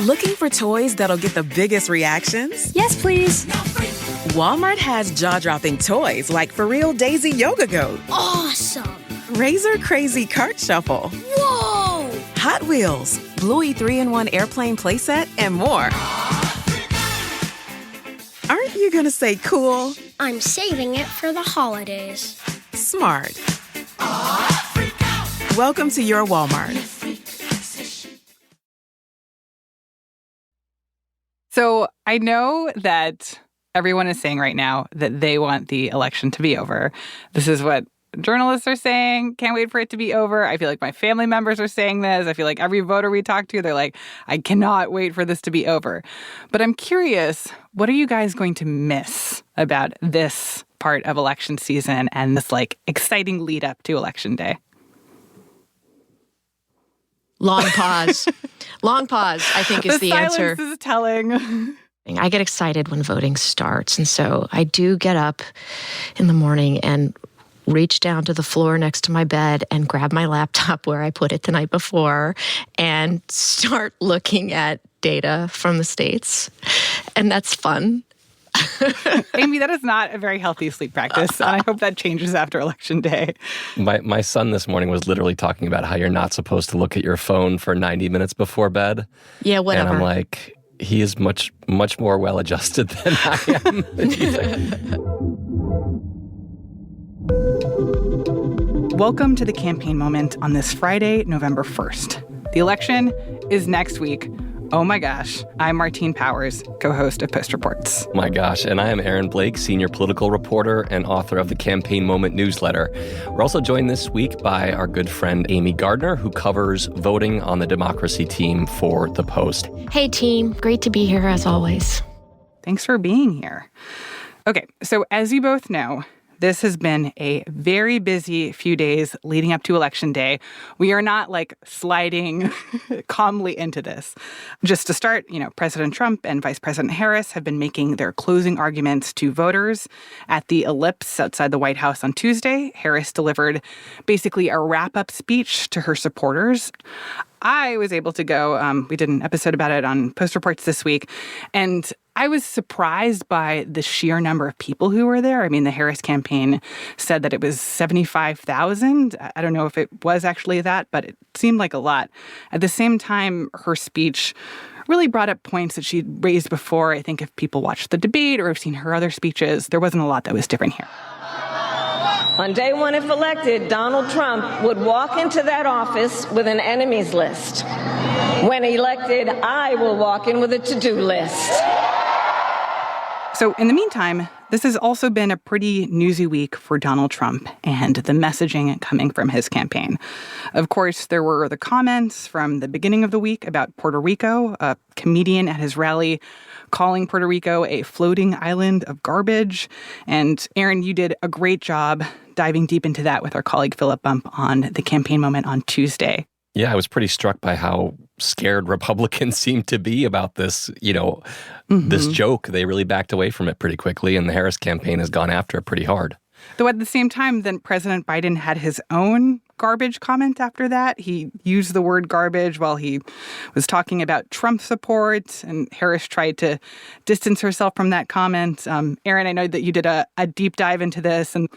Looking for toys that'll get the biggest reactions? Yes, please. Walmart has jaw-dropping toys like For Real Daisy Yoga Goat. Awesome. Razor Crazy Cart Shuffle. Whoa! Hot Wheels, Bluey 3-in-1 Airplane Playset, and more. Aren't you gonna say cool? I'm saving it for the holidays. Smart. Welcome to your Walmart. So I know that everyone is saying right now that they want the election to be over. This is what journalists are saying. Can't wait for it to be over. I feel like my family members are saying this. I feel like every voter we talk to, they're like, I cannot wait for this to be over. But I'm curious, what are you guys going to miss about this part of election season and this exciting lead up to Election Day? Long pause. Long pause, I think, is the answer. The silence is telling. I get excited when voting starts. And so I do get up in the morning and reach down to the floor next to my bed and grab my laptop where I put it the night before and start looking at data from the states. And that's fun. Amy, that is not a very healthy sleep practice, and I hope that changes after Election Day. My son this morning was literally talking about how you're not supposed to look at your phone for 90 minutes before bed. Yeah, whatever. And I'm like, he is much more well-adjusted than I am. Welcome to the campaign moment on this Friday, November 1st. The election is next week. Oh my gosh. I'm Martine Powers, co-host of Post Reports. My gosh. And I am Aaron Blake, senior political reporter and author of the Campaign Moment newsletter. We're also joined this week by our good friend Amy Gardner, who covers voting on the democracy team for The Post. Hey, team. Great to be here, as always. Thanks for being here. Okay, so as you both know, this has been a very busy few days leading up to Election Day. We are not sliding calmly into this. Just to start, President Trump and Vice President Harris have been making their closing arguments to voters at the Ellipse outside the White House on Tuesday. Harris delivered basically a wrap-up speech to her supporters. I was able to go, we did an episode about it on Post Reports this week, and I was surprised by the sheer number of people who were there. I mean, the Harris campaign said that it was 75,000. I don't know if it was actually that, but it seemed like a lot. At the same time, her speech really brought up points that she'd raised before. I think if people watched the debate or have seen her other speeches, there wasn't a lot that was different here. On day one, if elected, Donald Trump would walk into that office with an enemies list. When elected, I will walk in with a to-do list. So in the meantime, this has also been a pretty newsy week for Donald Trump and the messaging coming from his campaign. Of course, there were the comments from the beginning of the week about Puerto Rico, a comedian at his rally calling Puerto Rico a floating island of garbage. And Aaron, you did a great job diving deep into that with our colleague Philip Bump on the Campaign Moment on Tuesday. Yeah, I was pretty struck by how scared Republicans seem to be about this, this joke. They really backed away from it pretty quickly, and the Harris campaign has gone after it pretty hard. Though at the same time, then President Biden had his own garbage comment after that. He used the word garbage while he was talking about Trump support, and Harris tried to distance herself from that comment. Aaron, I know that you did a deep dive into this and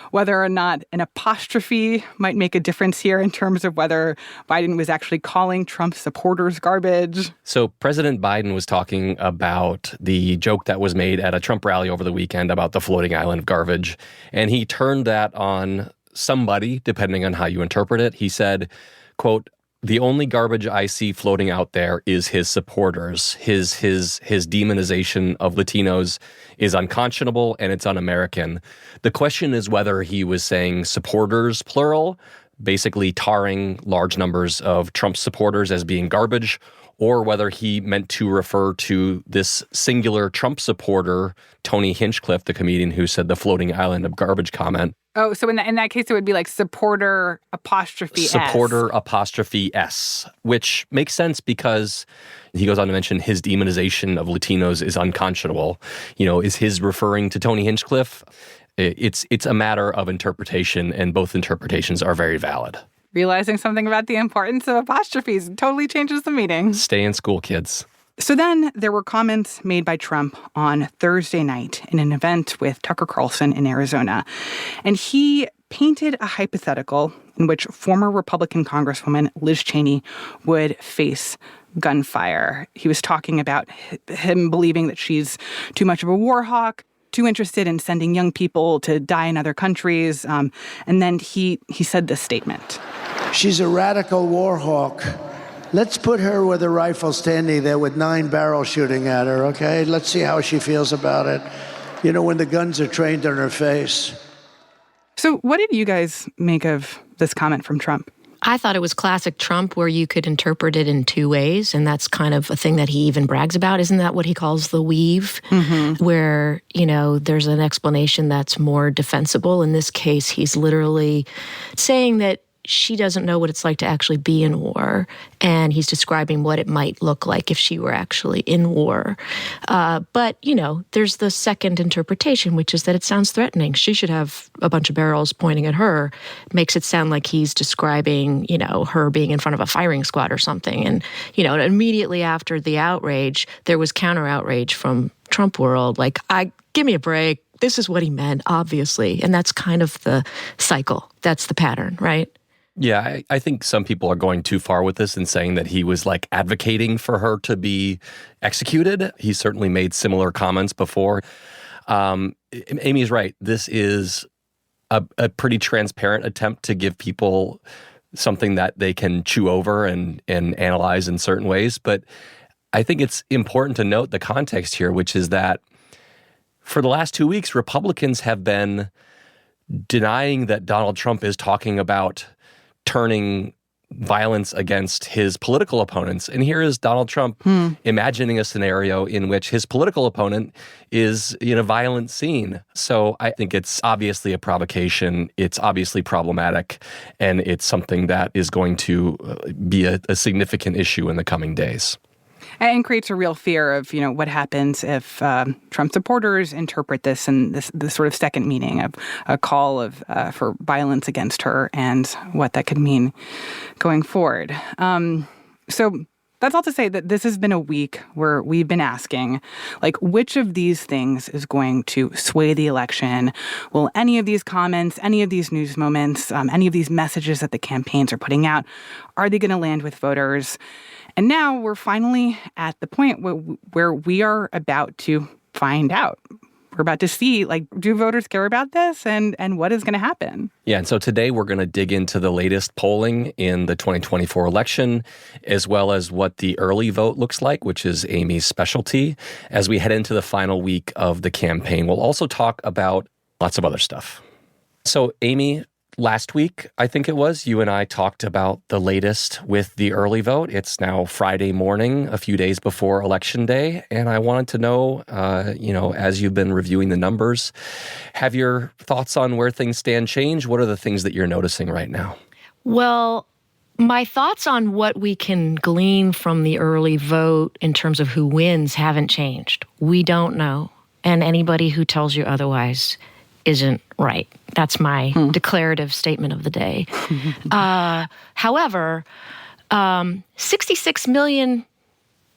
whether or not an apostrophe might make a difference here in terms of whether Biden was actually calling Trump supporters garbage. So President Biden was talking about the joke that was made at a Trump rally over the weekend about the floating island of garbage, and he turned that on somebody, depending on how you interpret it. He said, quote, "The only garbage I see floating out there is his supporters. His demonization of Latinos is unconscionable and it's un-American." The question is whether he was saying supporters, plural, basically tarring large numbers of Trump supporters as being garbage, or whether he meant to refer to this singular Trump supporter, Tony Hinchcliffe, the comedian who said the floating island of garbage comment. Oh, so in that case, it would be supporter apostrophe S. Supporter apostrophe S, which makes sense because he goes on to mention his demonization of Latinos is unconscionable. Is his referring to Tony Hinchcliffe? It's a matter of interpretation, and both interpretations are very valid. Realizing something about the importance of apostrophes totally changes the meaning. Stay in school, kids. So then there were comments made by Trump on Thursday night in an event with Tucker Carlson in Arizona. And he painted a hypothetical in which former Republican Congresswoman Liz Cheney would face gunfire. He was talking about him believing that she's too much of a war hawk, too interested in sending young people to die in other countries. And then he said this statement. She's a radical war hawk. Let's put her with a rifle standing there with 9 barrels shooting at her, okay? Let's see how she feels about it. You know, when the guns are trained on her face. So what did you guys make of this comment from Trump? I thought it was classic Trump, where you could interpret it in two ways, and that's kind of a thing that he even brags about. Isn't that what he calls the weave? Mm-hmm. Where, you know, there's an explanation that's more defensible. In this case, he's literally saying that she doesn't know what it's like to actually be in war, and he's describing what it might look like if she were actually in war. But, you know, there's the second interpretation, which is that it sounds threatening. She should have a bunch of barrels pointing at her. It makes it sound like he's describing, you know, her being in front of a firing squad or something. And, you know, immediately after the outrage, there was counter-outrage from Trump world, like, give me a break. This is what he meant, obviously. And that's kind of the cycle. That's the pattern, right? Yeah, I think some people are going too far with this and saying that he was like advocating for her to be executed. He certainly made similar comments before. Amy's right. This is a pretty transparent attempt to give people something that they can chew over and analyze in certain ways. But I think it's important to note the context here, which is that for the last 2 weeks, Republicans have been denying that Donald Trump is talking about turning violence against his political opponents. And here is Donald Trump imagining a scenario in which his political opponent is in a violent scene. So I think it's obviously a provocation. It's obviously problematic. And it's something that is going to be a significant issue in the coming days. And creates a real fear of, you know, what happens if Trump supporters interpret this and this sort of second meaning of a call for violence against her and what that could mean going forward. So that's all to say that this has been a week where we've been asking, like, which of these things is going to sway the election? Will any of these comments, any of these news moments, any of these messages that the campaigns are putting out, are they going to land with voters? And now we're finally at the point where we are about to find out. We're about to see, like, do voters care about this and what is going to happen? Yeah, and so today we're going to dig into the latest polling in the 2024 election, as well as what the early vote looks like, which is Amy's specialty, as we head into the final week of the campaign. We'll also talk about lots of other stuff. So, Amy, last week, I think it was, you and I talked about the latest with the early vote. It's now Friday morning, a few days before Election Day. And I wanted to know, as you've been reviewing the numbers, have your thoughts on where things stand changed? What are the things that you're noticing right now? Well, my thoughts on what we can glean from the early vote in terms of who wins haven't changed. We don't know. And anybody who tells you otherwise isn't right. That's my declarative statement of the day. However, 66 million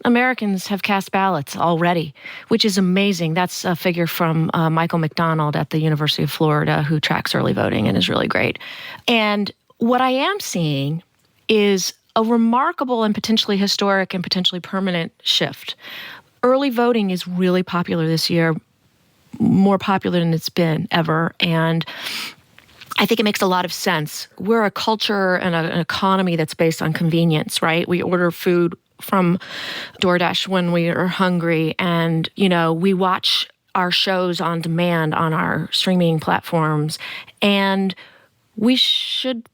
Americans have cast ballots already, which is amazing. That's a figure from Michael McDonald at the University of Florida, who tracks early voting and is really great. And what I am seeing is a remarkable and potentially historic and potentially permanent shift. Early voting is really popular this year, more popular than it's been ever. And I think it makes a lot of sense. We're a culture and an economy that's based on convenience, right? We order food from DoorDash when we are hungry, and, you know, we watch our shows on demand on our streaming platforms, and we should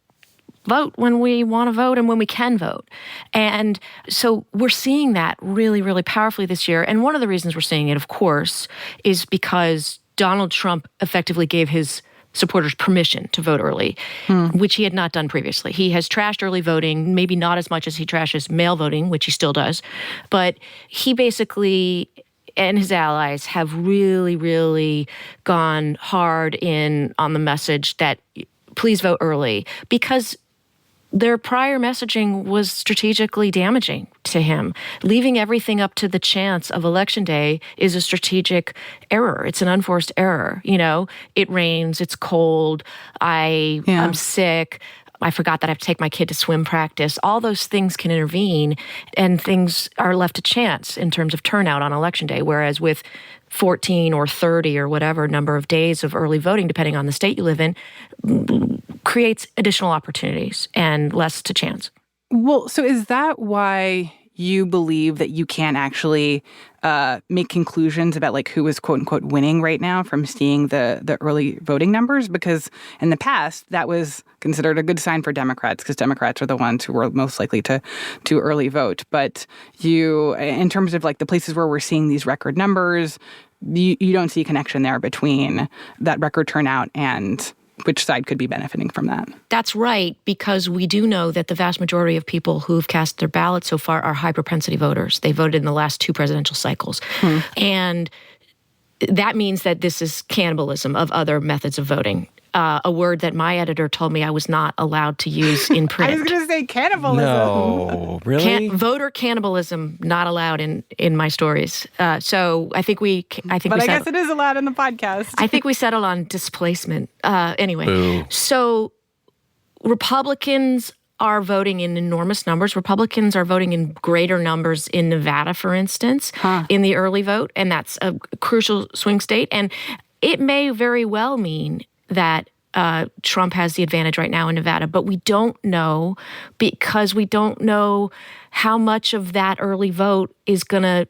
vote when we want to vote and when we can vote. And so we're seeing that really, really powerfully this year. And one of the reasons we're seeing it, of course, is because Donald Trump effectively gave his supporters permission to vote early, which he had not done previously. He has trashed early voting, maybe not as much as he trashes mail voting, which he still does. But he basically and his allies have really, really gone hard in on the message that please vote early, because their prior messaging was strategically damaging to him. Leaving everything up to the chance of Election Day is a strategic error. It's an unforced error. It rains, it's cold, I'm sick, I forgot that I have to take my kid to swim practice. All those things can intervene, and things are left to chance in terms of turnout on Election Day, whereas with 14 or 30 or whatever number of days of early voting, depending on the state you live in, creates additional opportunities and less to chance. Well, so is that why you believe that you can't actually make conclusions about like who is quote unquote winning right now from seeing the early voting numbers? Because in the past, that was considered a good sign for Democrats, because Democrats are the ones who were most likely to early vote. But in terms of like the places where we're seeing these record numbers, you don't see a connection there between that record turnout and which side could be benefiting from that. That's right, because we do know that the vast majority of people who've cast their ballots so far are high-propensity voters. They voted in the last 2 presidential cycles. And that means that this is cannibalism of other methods of voting. A word that my editor told me I was not allowed to use in print. I was going to say cannibalism. No, really? Voter cannibalism not allowed in my stories. So I think But I guess it is allowed in the podcast. I think we settled on displacement. Anyway, Boo. So Republicans are voting in enormous numbers. Republicans are voting in greater numbers in Nevada, for instance, in the early vote, and that's a crucial swing state. And it may very well mean that Trump has the advantage right now in Nevada, but we don't know, because we don't know how much of that early vote is going to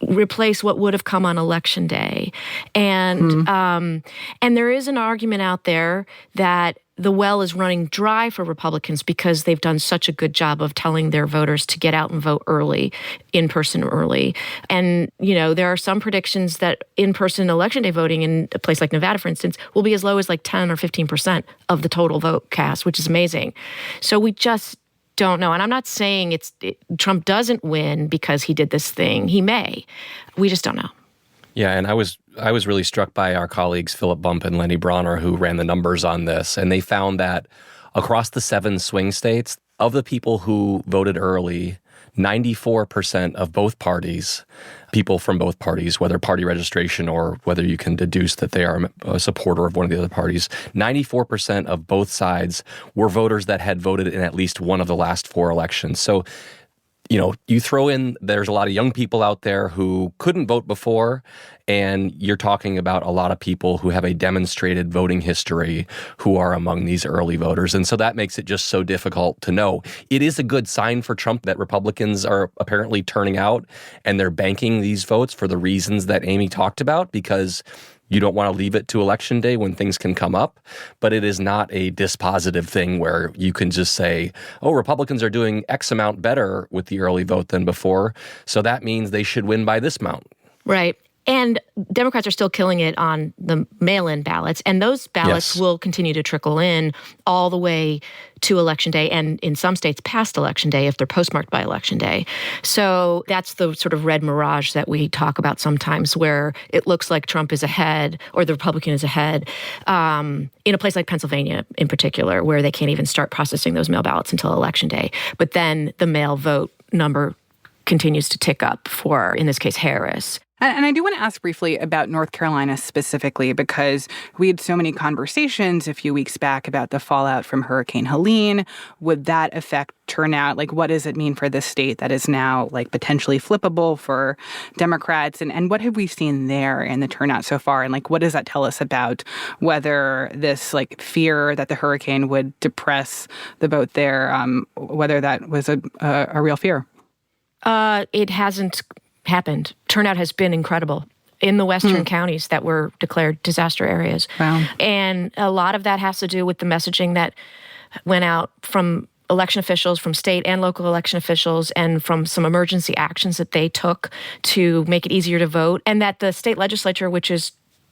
replace what would have come on Election Day. And there is an argument out there that the well is running dry for Republicans because they've done such a good job of telling their voters to get out and vote early, in person early. And, there are some predictions that in-person Election Day voting in a place like Nevada, for instance, will be as low as like 10 or 15% of the total vote cast, which is amazing. So we just don't know. And I'm not saying Trump doesn't win because he did this thing. He may. We just don't know. Yeah, and I was really struck by our colleagues Philip Bump and Lenny Bronner, who ran the numbers on this, and they found that across the 7 swing states, of the people who voted early, 94% of both parties, people from both parties, whether party registration or whether you can deduce that they are a supporter of one of the other parties, 94% of both sides were voters that had voted in at least one of the last 4 elections. So, you throw in, there's a lot of young people out there who couldn't vote before, and you're talking about a lot of people who have a demonstrated voting history who are among these early voters. And so that makes it just so difficult to know. It is a good sign for Trump that Republicans are apparently turning out and they're banking these votes for the reasons that Amy talked about, because you don't want to leave it to Election Day when things can come up, but it is not a dispositive thing where you can just say, oh, Republicans are doing X amount better with the early vote than before, so that means they should win by this amount. Right. And Democrats are still killing it on the mail-in ballots, and those ballots will continue to trickle in all the way to Election Day, and in some states past Election Day if they're postmarked by Election Day. So that's the sort of red mirage that we talk about sometimes, where it looks like Trump is ahead or the Republican is ahead, in a place like Pennsylvania in particular, where they can't even start processing those mail ballots until Election Day. But then the mail vote number continues to tick up for, in this case, Harris. And I do want to ask briefly about North Carolina specifically, because we had so many conversations a few weeks back about the fallout from Hurricane Helene. Would that affect turnout? Like, what does it mean for this state that is now like potentially flippable for Democrats? And what have we seen there in the turnout so far? And like, what does that tell us about whether this like fear that the hurricane would depress the vote there, whether that was a real fear? It hasn't happened. Turnout has been incredible in the western counties that were declared disaster areas. Wow. And a lot of that has to do with the messaging that went out from election officials, from state and local election officials, and from some emergency actions that they took to make it easier to vote. And that the state legislature, which is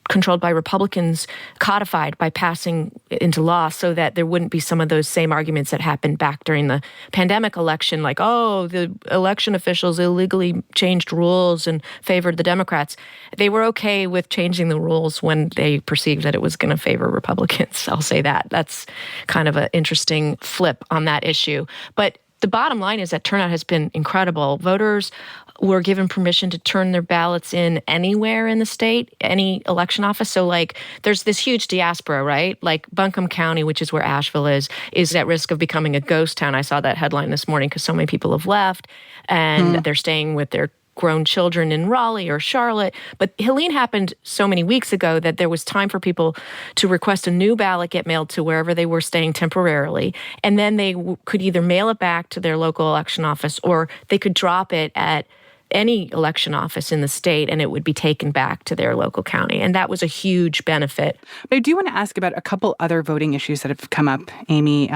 controlled by Republicans codified by passing into law so that there wouldn't be some of those same arguments that happened back during the pandemic election, like, oh, the election officials illegally changed rules and favored the Democrats. They were okay with changing the rules when they perceived that it was going to favor Republicans. I'll say that. That's kind of an interesting flip on that issue. But the bottom line is that turnout has been incredible. Voters were given permission to turn their ballots in anywhere in the state, any election office. So, like, there's this huge diaspora, right? Like Buncombe County, which is where Asheville is at risk of becoming a ghost town. I saw that headline this morning because so many people have left and they're staying with their grown children in Raleigh or Charlotte. But Helene happened so many weeks ago that there was time for people to request a new ballot get mailed to wherever they were staying temporarily. And then they could either mail it back to their local election office or they could drop it at any election office in the state and it would be taken back to their local county. And that was a huge benefit. But I do want to ask about a couple other voting issues that have come up, Amy.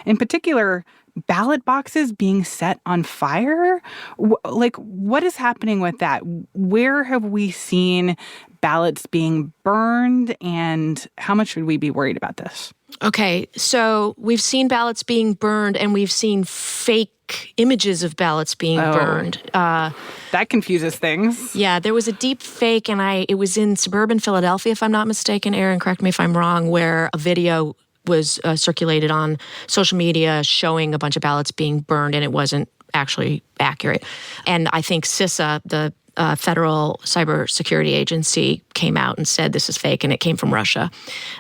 In particular, ballot boxes being set on fire? What is happening with that? Where have we seen ballots being burned, and how much should we be worried about this? Okay, so we've seen ballots being burned, and we've seen fake images of ballots being burned. That confuses things. Yeah, there was a deep fake, and it was in suburban Philadelphia, if I'm not mistaken. Aaron, correct me if I'm wrong, where a video was circulated on social media showing a bunch of ballots being burned, and it wasn't actually accurate. And I think CISA, the federal cybersecurity agency, came out and said this is fake, and it came from Russia.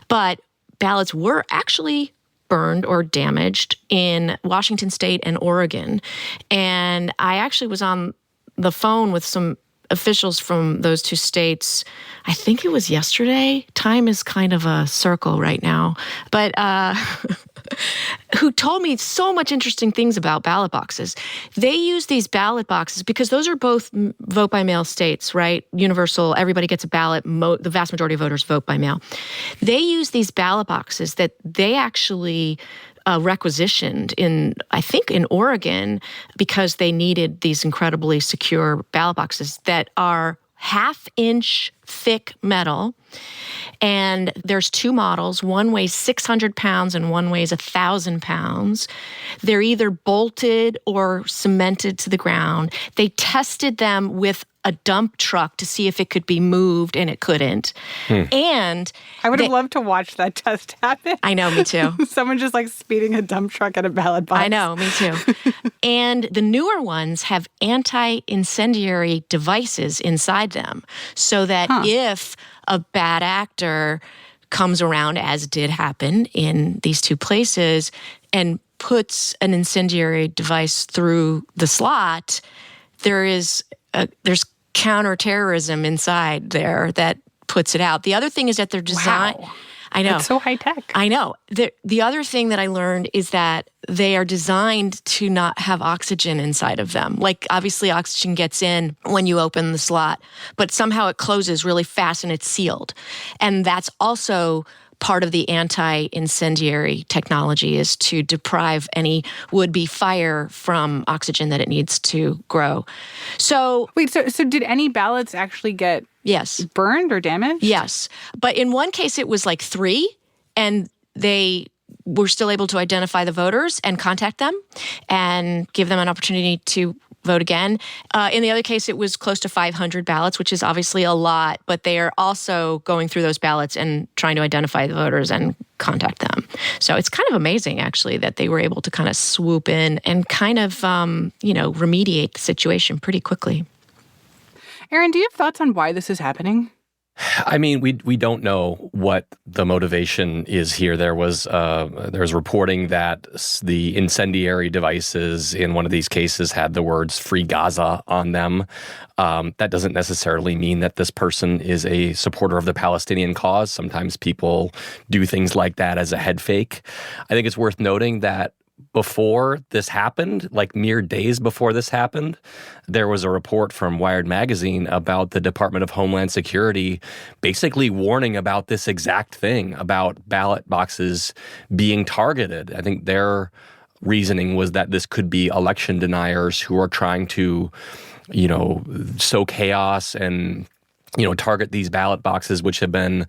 But ballots were actually burned or damaged in Washington State and Oregon. And I actually was on the phone with some officials from those two states. I think it was yesterday. Time is kind of a circle right now. But who told me so much interesting things about ballot boxes. They use these ballot boxes because those are both vote by mail states, right? Universal, everybody gets a ballot. The vast majority of voters vote by mail. They use these ballot boxes that they actually requisitioned in Oregon because they needed these incredibly secure ballot boxes that are 1/2-inch thick metal. And there's two models. One weighs 600 pounds and one weighs 1,000 pounds. They're either bolted or cemented to the ground. They tested them with a dump truck to see if it could be moved, and it couldn't. And I would have loved to watch that test happen. I know, me too. Someone just like speeding a dump truck at a ballot box. I know, me too. And the newer ones have anti-incendiary devices inside them so that if a bad actor comes around, as did happen in these two places, and puts an incendiary device through the slot, there's counterterrorism inside there that puts it out. The other thing is that they're designed. Wow. I know. It's so high tech. I know. The other thing that I learned is that they are designed to not have oxygen inside of them. Like, obviously, oxygen gets in when you open the slot, but somehow it closes really fast and it's sealed. And that's also part of the anti-incendiary technology, is to deprive any would-be fire from oxygen that it needs to grow. So wait, so did any ballots actually get burned or damaged? Yes. But in one case, it was like 3, and they were still able to identify the voters and contact them and give them an opportunity to vote again. In the other case, it was close to 500 ballots, which is obviously a lot, but they are also going through those ballots and trying to identify the voters and contact them. So it's kind of amazing, actually, that they were able to kind of swoop in and kind of, remediate the situation pretty quickly. Aaron, do you have thoughts on why this is happening? I mean, we don't know what the motivation is here. There's reporting that the incendiary devices in one of these cases had the words "Free Gaza" on them. That doesn't necessarily mean that this person is a supporter of the Palestinian cause. Sometimes people do things like that as a head fake. I think it's worth noting that before this happened, like mere days before this happened, there was a report from Wired magazine about the Department of Homeland Security basically warning about this exact thing, about ballot boxes being targeted. I think their reasoning was that this could be election deniers who are trying to, sow chaos and target these ballot boxes, which have been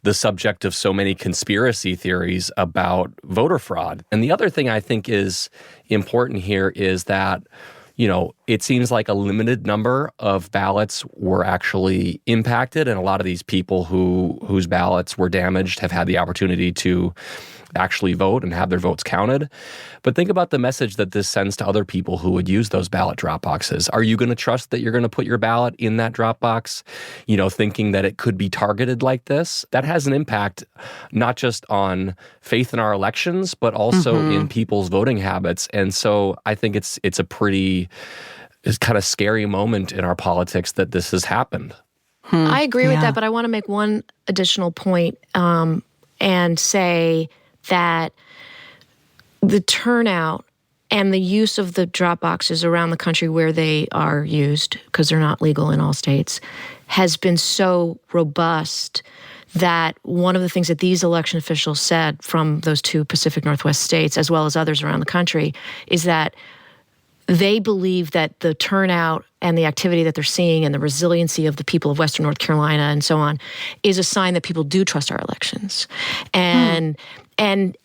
the subject of so many conspiracy theories about voter fraud. And the other thing I think is important here is that, it seems like a limited number of ballots were actually impacted, and a lot of these people whose ballots were damaged have had the opportunity to actually vote and have their votes counted. But think about the message that this sends to other people who would use those ballot drop boxes. Are you going to trust that you're going to put your ballot in that drop box, thinking that it could be targeted like this? That has an impact not just on faith in our elections, but also in people's voting habits. And so I think it's a pretty kind of scary moment in our politics that this has happened. I agree with that, but I want to make one additional point and say that the turnout and the use of the drop boxes around the country where they are used, because they're not legal in all states, has been so robust that one of the things that these election officials said from those 2 Pacific Northwest states, as well as others around the country, is that they believe that the turnout and the activity that they're seeing and the resiliency of the people of Western North Carolina and so on is a sign that people do trust our elections. And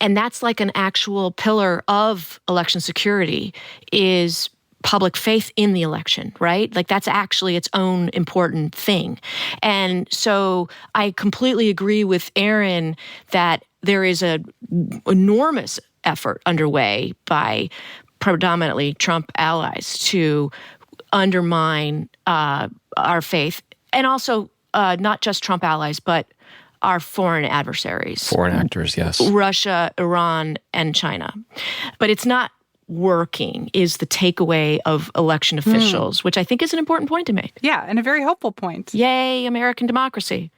that's like an actual pillar of election security is public faith in the election, right? Like that's actually its own important thing. And so I completely agree with Aaron that there is an enormous effort underway by predominantly Trump allies to undermine our faith, and also not just Trump allies, but our foreign adversaries. Foreign actors, yes. Russia, Iran, and China. But it's not working is the takeaway of election officials, which I think is an important point to make. Yeah, and a very hopeful point. Yay, American democracy.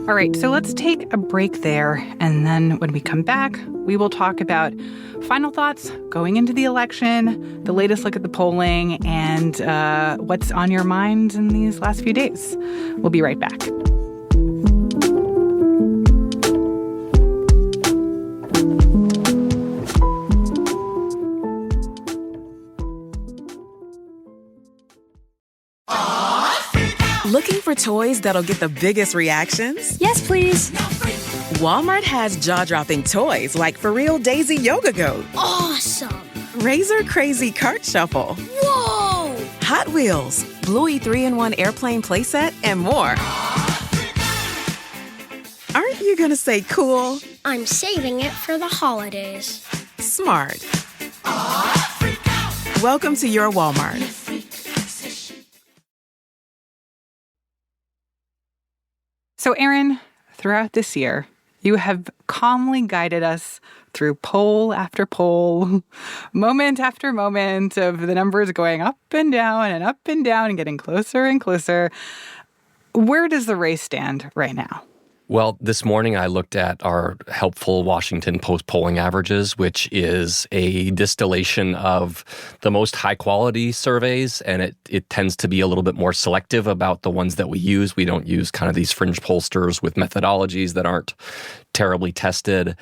All right, so let's take a break there, and then when we come back, we will talk about final thoughts going into the election, the latest look at the polling, and what's on your mind in these last few days. We'll be right back. Looking for toys that'll get the biggest reactions? Yes, please. Walmart has jaw-dropping toys like For Real Daisy Yoga Goat, Awesome. Razor Crazy Cart Shuffle, Whoa! Hot Wheels, Bluey 3-in-1 Airplane Playset, and more. Aren't you gonna say cool? I'm saving it for the holidays. Smart. Welcome to your Walmart. So, Aaron, throughout this year, you have calmly guided us through poll after poll, moment after moment of the numbers going up and down and getting closer and closer. Where does the race stand right now? Well, this morning I looked at our helpful Washington Post polling averages, which is a distillation of the most high-quality surveys, and it tends to be a little bit more selective about the ones that we use. We don't use kind of these fringe pollsters with methodologies that aren't terribly tested.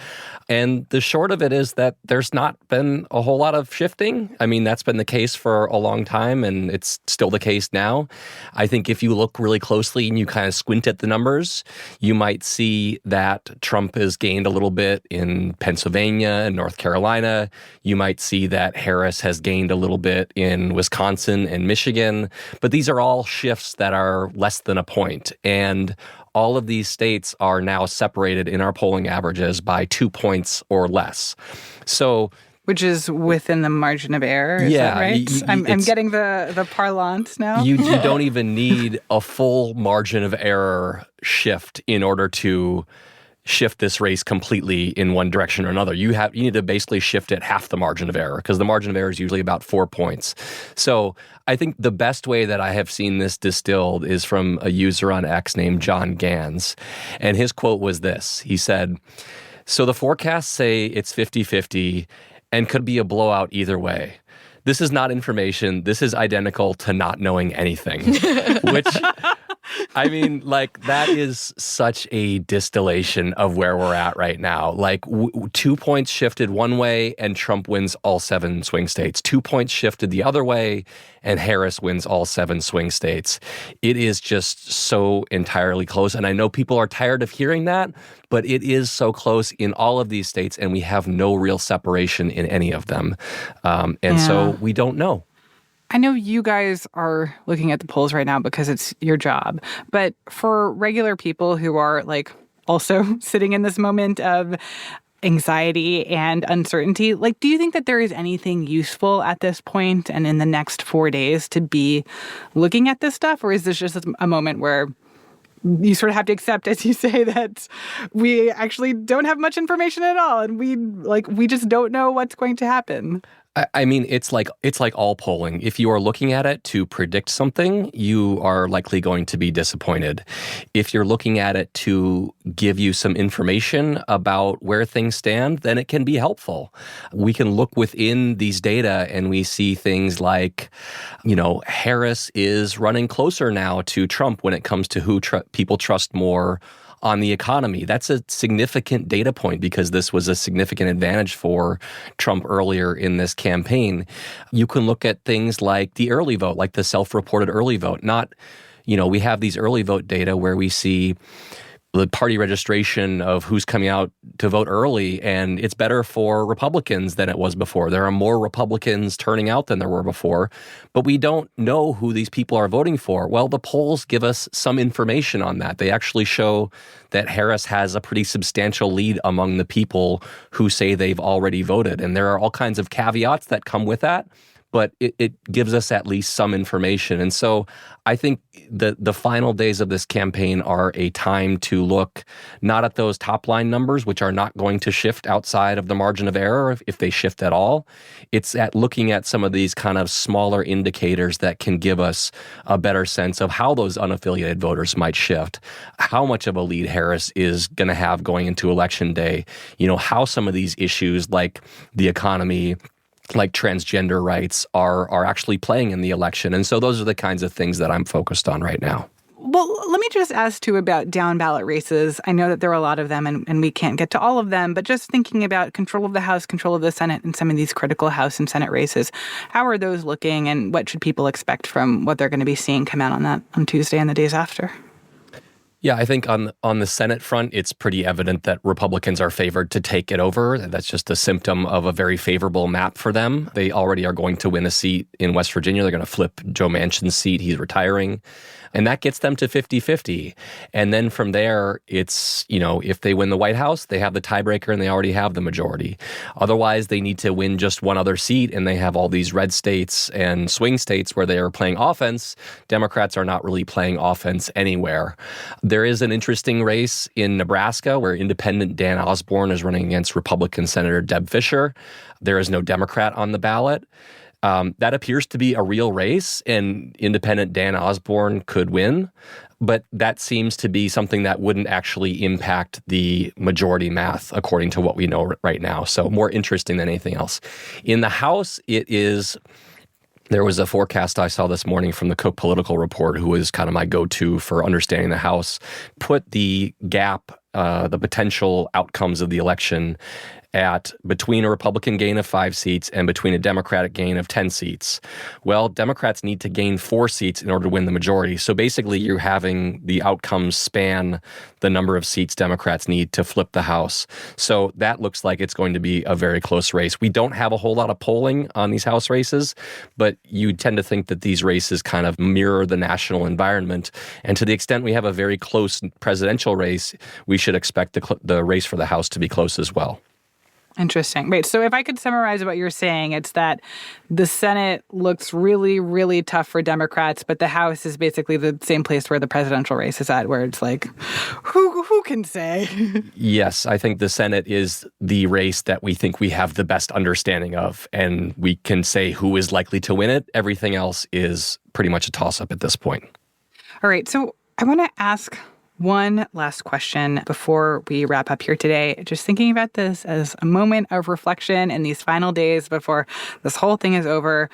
And the short of it is that there's not been a whole lot of shifting. I mean, that's been the case for a long time, and it's still the case now. I think if you look really closely and you kind of squint at the numbers, you might see that Trump has gained a little bit in Pennsylvania and North Carolina. You might see that Harris has gained a little bit in Wisconsin and Michigan. But these are all shifts that are less than a point. And all of these states are now separated in our polling averages by 2 points or less. So, which is within the margin of error, is that right? I'm getting the parlance now. You don't even need a full margin of error shift in order to shift this race completely in one direction or another. You need to basically shift it half the margin of error, because the margin of error is usually about 4 points. So I think the best way that I have seen this distilled is from a user on X named John Gans. And his quote was this. He said, "So the forecasts say it's 50-50 and could be a blowout either way. This is not information. This is identical to not knowing anything," which I mean, like, that is such a distillation of where we're at right now. Like, 2 points shifted one way and Trump wins all 7 swing states. 2 points shifted the other way and Harris wins all 7 swing states. It is just so entirely close. And I know people are tired of hearing that, but it is so close in all of these states, and we have no real separation in any of them. So we don't know. I know you guys are looking at the polls right now because it's your job, but for regular people who are like also sitting in this moment of anxiety and uncertainty, like, do you think that there is anything useful at this point and in the next 4 days to be looking at this stuff? Or is this just a moment where you sort of have to accept, as you say, that we actually don't have much information at all and we just don't know what's going to happen? I mean, it's like all polling. If you are looking at it to predict something, you are likely going to be disappointed. If you're looking at it to give you some information about where things stand, then it can be helpful. We can look within these data and we see things like, Harris is running closer now to Trump when it comes to who people trust more on the economy. That's a significant data point because this was a significant advantage for Trump earlier in this campaign. You can look at things like the early vote, like the self-reported early vote. We have these early vote data where we see the party registration of who's coming out to vote early, and it's better for Republicans than it was before. There are more Republicans turning out than there were before, but we don't know who these people are voting for. Well, the polls give us some information on that. They actually show that Harris has a pretty substantial lead among the people who say they've already voted, and there are all kinds of caveats that come with that. But it gives us at least some information. And so I think the final days of this campaign are a time to look not at those top line numbers, which are not going to shift outside of the margin of error if they shift at all. It's at looking at some of these kind of smaller indicators that can give us a better sense of how those unaffiliated voters might shift, how much of a lead Harris is going to have going into Election Day, how some of these issues like the economy, like transgender rights are actually playing in the election. And so those are the kinds of things that I'm focused on right now. Well, let me just ask, too, about down ballot races. I know that there are a lot of them, and we can't get to all of them, but just thinking about control of the House, control of the Senate, and some of these critical House and Senate races, how are those looking, and what should people expect from what they're going to be seeing come out on Tuesday and the days after? Yeah, I think on the Senate front, it's pretty evident that Republicans are favored to take it over. That's just a symptom of a very favorable map for them. They already are going to win a seat in West Virginia. They're going to flip Joe Manchin's seat. He's retiring. And that gets them to 50-50. And then from there, it's, if they win the White House, they have the tiebreaker and they already have the majority. Otherwise, they need to win just one other seat, and they have all these red states and swing states where they are playing offense. Democrats are not really playing offense anywhere. There is an interesting race in Nebraska where independent Dan Osborne is running against Republican Senator Deb Fischer. There is no Democrat on the ballot. That appears to be a real race, and independent Dan Osborne could win, but that seems to be something that wouldn't actually impact the majority math, according to what we know right now. So more interesting than anything else. In the House, there was a forecast I saw this morning from the Cook Political Report, who is kind of my go-to for understanding the House, put the gap, the potential outcomes of the election at between a Republican gain of 5 seats and between a Democratic gain of 10 seats. Well, Democrats need to gain 4 seats in order to win the majority. So basically, you're having the outcomes span the number of seats Democrats need to flip the House. So that looks like it's going to be a very close race. We don't have a whole lot of polling on these House races, but you tend to think that these races kind of mirror the national environment. And to the extent we have a very close presidential race, we should expect the race for the House to be close as well. Interesting. Wait, so if I could summarize what you're saying, it's that the Senate looks really, really tough for Democrats, but the House is basically the same place where the presidential race is at, where it's like, who can say? Yes, I think the Senate is the race that we think we have the best understanding of, and we can say who is likely to win it. Everything else is pretty much a toss-up at this point. All right, so I want to ask one last question before we wrap up here today. Just thinking about this as a moment of reflection in these final days before this whole thing is over.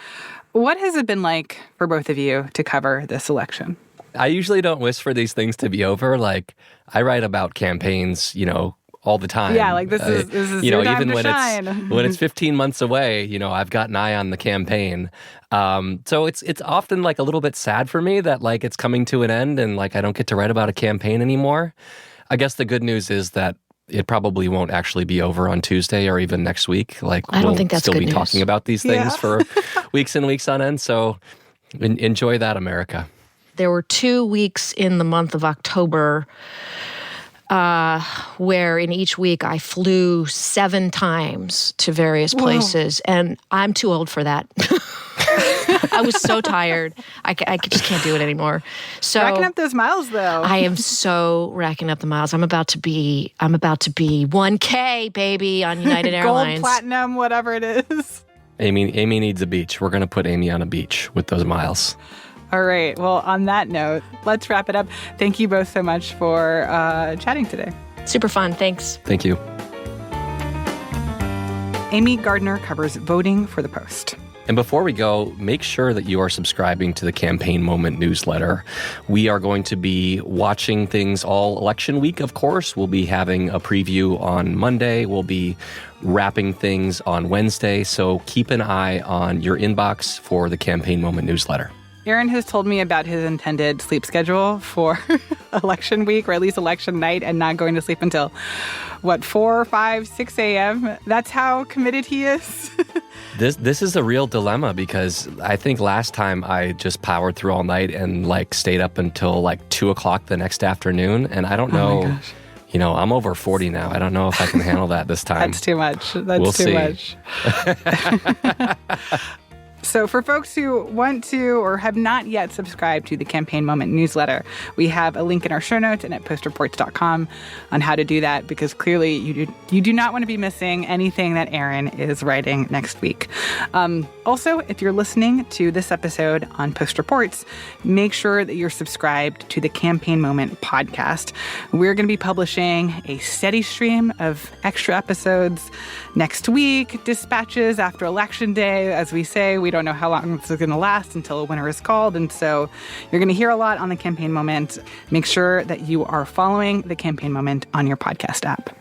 What has it been like for both of you to cover this election? I usually don't wish for these things to be over. Like, I write about campaigns, all the time. Yeah, like this is your time even to when shine. when it's 15 months away, I've got an eye on the campaign. So it's often like a little bit sad for me that like it's coming to an end and like I don't get to write about a campaign anymore. I guess the good news is that it probably won't actually be over on Tuesday or even next week. Like I don't think that's still good be news. talking about these things for weeks and weeks on end. So enjoy that, America. There were 2 weeks in the month of October where in each week I flew 7 times to various places, and I'm too old for that. I was so tired. I just can't do it anymore. So Racking up those miles, though. I am so racking up the miles. I'm about to be 1K, baby, on United Airlines. Gold, platinum, whatever it is. Amy needs a beach. We're going to put Amy on a beach with those miles. All right. Well, on that note, let's wrap it up. Thank you both so much for chatting today. Super fun. Thanks. Thank you. Amy Gardner covers voting for the Post. And before we go, make sure that you are subscribing to the Campaign Moment newsletter. We are going to be watching things all election week, of course. We'll be having a preview on Monday. We'll be wrapping things on Wednesday. So keep an eye on your inbox for the Campaign Moment newsletter. Aaron has told me about his intended sleep schedule for election week, or at least election night, and not going to sleep until, 4, 5, 6 a.m.? That's how committed he is? This is a real dilemma because I think last time I just powered through all night and stayed up until 2 o'clock the next afternoon. And I don't know, my gosh. I'm over 40 now. I don't know if I can handle that this time. That's too much. That's We'll too see. much. So for folks who want to or have not yet subscribed to the Campaign Moment newsletter, we have a link in our show notes and at postreports.com on how to do that, because clearly you do not want to be missing anything that Aaron is writing next week. Also, if you're listening to this episode on Post Reports, make sure that you're subscribed to the Campaign Moment podcast. We're going to be publishing a steady stream of extra episodes next week, dispatches after Election Day. As we say, we don't know how long this is going to last until a winner is called. And so you're going to hear a lot on the Campaign Moment. Make sure that you are following the Campaign Moment on your podcast app.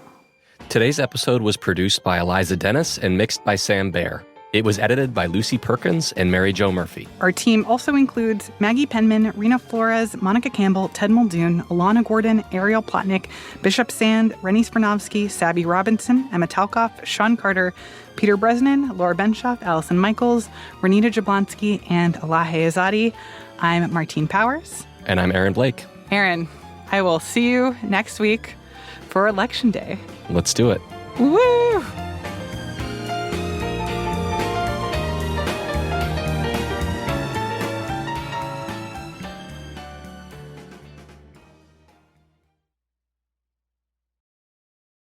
Today's episode was produced by Eliza Dennis and mixed by Sam Bair. It was edited by Lucy Perkins and Mary Jo Murphy. Our team also includes Maggie Penman, Rena Flores, Monica Campbell, Ted Muldoon, Alana Gordon, Ariel Plotnick, Bishop Sand, Rennie Spernovsky, Sabby Robinson, Emma Talkoff, Sean Carter, Peter Bresnan, Laura Benshoff, Allison Michaels, Renita Jablonski, and Alahe Azadi. I'm Martine Powers. And I'm Aaron Blake. Aaron, I will see you next week for Election Day. Let's do it. Woo!